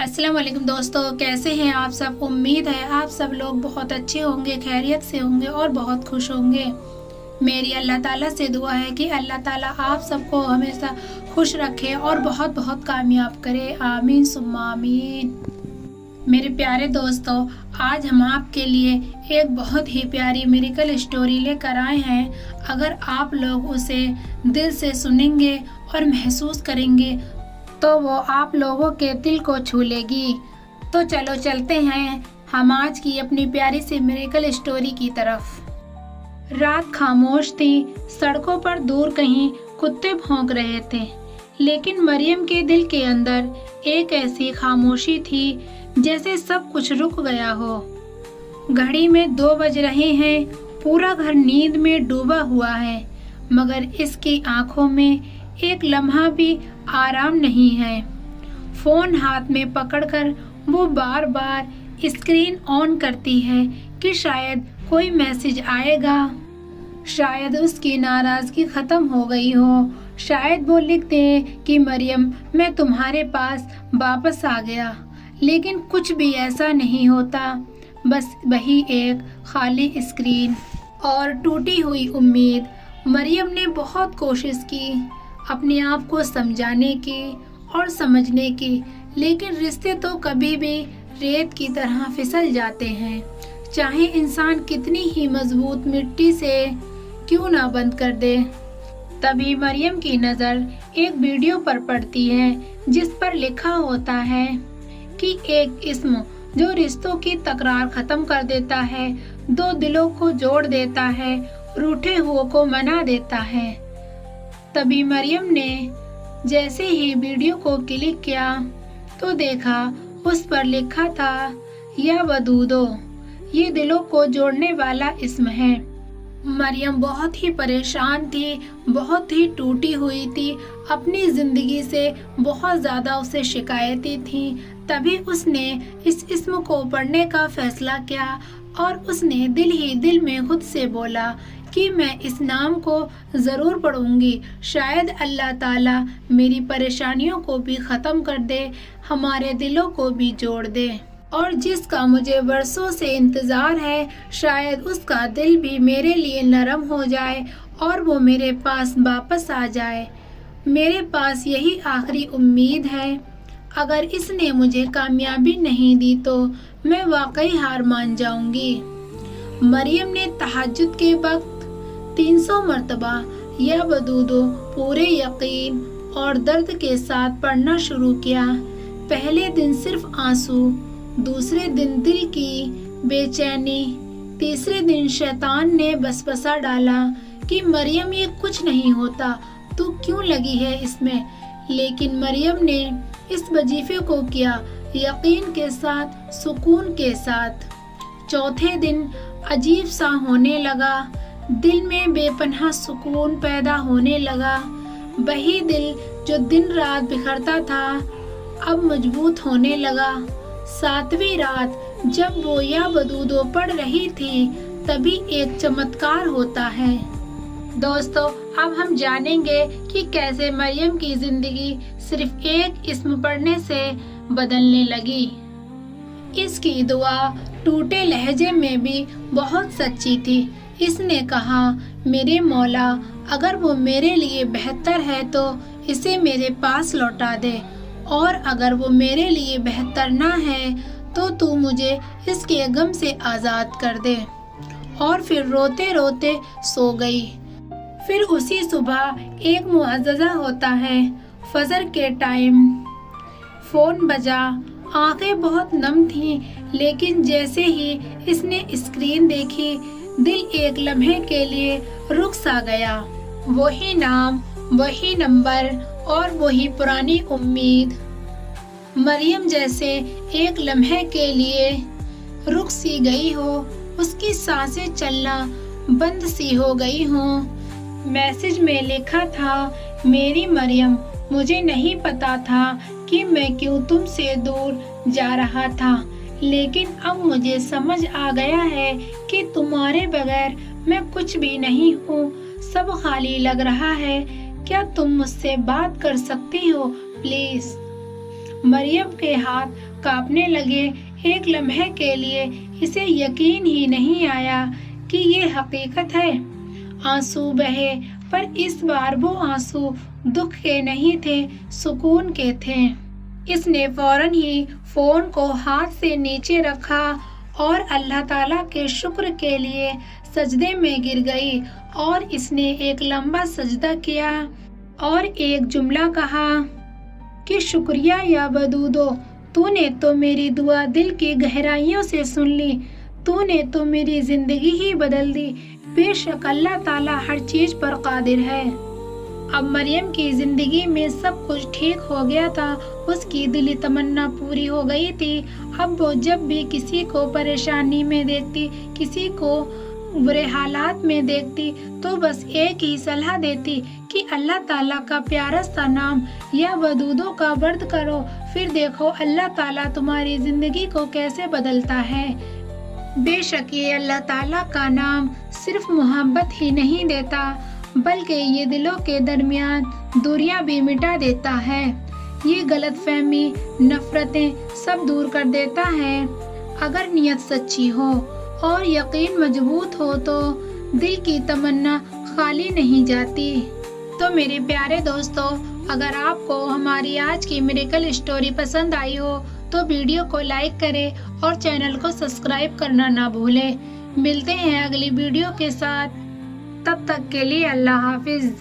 अस्सलाम वालेकुम दोस्तों, कैसे हैं आप सब। उम्मीद है आप सब लोग बहुत अच्छे होंगे, खैरियत से होंगे और बहुत खुश होंगे। मेरी अल्लाह ताला से दुआ है कि अल्लाह ताला आप सबको हमेशा खुश रखे और बहुत बहुत कामयाब करे। आमीन सुम्मा आमीन। मेरे प्यारे दोस्तों, आज हम आपके लिए एक बहुत ही प्यारी मिरेकल स्टोरी लेकर आए हैं। अगर आप लोग उसे दिल से सुनेंगे और महसूस करेंगे तो वो आप लोगों के दिल को छू लेगी। तो चलो चलते हैं हम आज की अपनी प्यारी सी मिरेकल स्टोरी की तरफ। रात खामोश थी। सड़कों पर दूर कहीं कुत्ते भौंक रहे थे, लेकिन मरियम के दिल के अंदर एक ऐसी खामोशी थी जैसे सब कुछ रुक गया हो। घड़ी में 2 बज रहे हैं। पूरा घर नींद में डूबा हुआ है, मगर इसकी आंखों में एक लम्हा भी आराम नहीं है। फोन हाथ में पकड़कर वो बार बार स्क्रीन ऑन करती है कि शायद कोई मैसेज आएगा, शायद उसकी नाराजगी खत्म हो गई हो, शायद वो लिख दे कि मरियम मैं तुम्हारे पास वापस आ गया। लेकिन कुछ भी ऐसा नहीं होता, बस वही एक खाली स्क्रीन और टूटी हुई उम्मीद। मरियम ने बहुत कोशिश की अपने आप को समझाने की और समझने की, लेकिन रिश्ते तो कभी भी रेत की तरह फिसल जाते हैं, चाहे इंसान कितनी ही मजबूत मिट्टी से क्यों ना बंद कर दे। तभी मरियम की नज़र एक वीडियो पर पड़ती है जिस पर लिखा होता है कि एक इस्म जो रिश्तों की तकरार खत्म कर देता है, 2 दिलों को जोड़ देता है, रूठे हुओं को मना देता है। तभी मरियम ने जैसे ही वीडियो को क्लिक किया तो देखा उस पर लिखा था या वदूदो, ये दिलों को जोड़ने वाला इस्म है। मरियम बहुत ही परेशान थी, बहुत ही टूटी हुई थी, अपनी जिंदगी से बहुत ज़्यादा उसे शिकायतें थी। तभी उसने इस इस्म को पढ़ने का फैसला किया और उसने दिल ही दिल में खुद से बोला कि मैं इस नाम को ज़रूर पढ़ूंगी। शायद अल्लाह ताला मेरी परेशानियों को भी ख़त्म कर दे, हमारे दिलों को भी जोड़ दे, और जिसका मुझे बरसों से इंतज़ार है शायद उसका दिल भी मेरे लिए नरम हो जाए और वो मेरे पास वापस आ जाए। मेरे पास यही आखिरी उम्मीद है। अगर इसने मुझे कामयाबी नहीं दी तो मैं वाकई हार मान जाऊंगी। मरियम ने तहज्जुद के वक्त 300 मर्तबा या वदूदो पूरे यकीन और दर्द के साथ पढ़ना शुरू किया। पहले दिन सिर्फ आंसू, दूसरे दिन दिल की बेचैनी, तीसरे दिन शैतान ने वसवसा डाला कि मरियम ये कुछ नहीं होता, तू क्यों लगी है इसमें। लेकिन मरियम ने इस वजीफे को किया यकीन के साथ, सुकून के साथ। चौथे दिन अजीब सा होने लगा, दिल में बेपनाह सुकून पैदा होने लगा। वही दिल जो दिन रात बिखरता था अब मजबूत होने लगा। 7वीं रात जब वो या वदूदो पढ़ रही थी तभी एक चमत्कार होता है। दोस्तों, अब हम जानेंगे कि कैसे मरियम की जिंदगी सिर्फ एक इस्म पढ़ने से बदलने लगी। इसकी दुआ टूटे लहजे में भी बहुत सच्ची थी। इसने कहा, मेरे मौला, अगर वो मेरे लिए बेहतर है तो इसे मेरे पास लौटा दे, और अगर वो मेरे लिए बेहतर ना है तो तू मुझे इसके गम से आज़ाद कर दे। और फिर रोते रोते सो गई। फिर उसी सुबह एक मुआज़ज़ा होता है। फजर के टाइम फ़ोन बजा। आंखें बहुत नम थीं, लेकिन जैसे ही इसने स्क्रीन देखी दिल एक लम्हे के लिए रुक सा गया। वही नाम, वही नंबर और वही पुरानी उम्मीद। मरियम जैसे एक लम्हे के लिए रुक सी गई हो, उसकी सांसें चलना बंद सी हो गई हो। मैसेज में लिखा था, मेरी मरियम, मुझे नहीं पता था कि मैं क्यों तुमसे दूर जा रहा था, लेकिन अब मुझे समझ आ गया है कि तुम्हारे बगैर मैं कुछ भी नहीं हूँ। सब खाली लग रहा है। क्या तुम मुझसे बात कर सकती हो प्लीज। मरियम के हाथ कांपने लगे। एक लम्हे के लिए इसे यकीन ही नहीं आया कि ये हकीकत है। आंसू बहे, पर इस बार वो आंसू दुख के नहीं थे, सुकून के थे। इसने फौरन ही फोन को हाथ से नीचे रखा और अल्लाह ताला के शुक्र के लिए सजदे में गिर गई और इसने एक लंबा सजदा किया और एक जुमला कहा कि शुक्रिया या वदूदो, तूने तो मेरी दुआ दिल की गहराइयों से सुन ली, तूने तो मेरी जिंदगी ही बदल दी। बेशक अल्लाह ताला हर चीज पर कादिर है। अब मरियम की जिंदगी में सब कुछ ठीक हो गया था, उसकी दिली तमन्ना पूरी हो गई थी। अब वो जब भी किसी को परेशानी में देखती, किसी को बुरे हालात में देखती, तो बस एक ही सलाह देती कि अल्लाह ताला का प्यारा सा नाम या वदूदों का वर्द करो, फिर देखो अल्लाह ताला तुम्हारी जिंदगी को कैसे बदलता है। बेशक ये अल्लाह ताला का नाम सिर्फ मोहब्बत ही नहीं देता, बल्कि ये दिलों के दरमियान दूरियां भी मिटा देता है। ये गलतफहमी, नफरतें सब दूर कर देता है। अगर नीयत सच्ची हो और यकीन मजबूत हो तो दिल की तमन्ना खाली नहीं जाती। तो मेरे प्यारे दोस्तों, अगर आपको हमारी आज की मिरेकल स्टोरी पसंद आई हो तो वीडियो को लाइक करें और चैनल को सब्सक्राइब करना ना भूलें। मिलते हैं अगली वीडियो के साथ, तब तक के लिए अल्लाह हाफिज।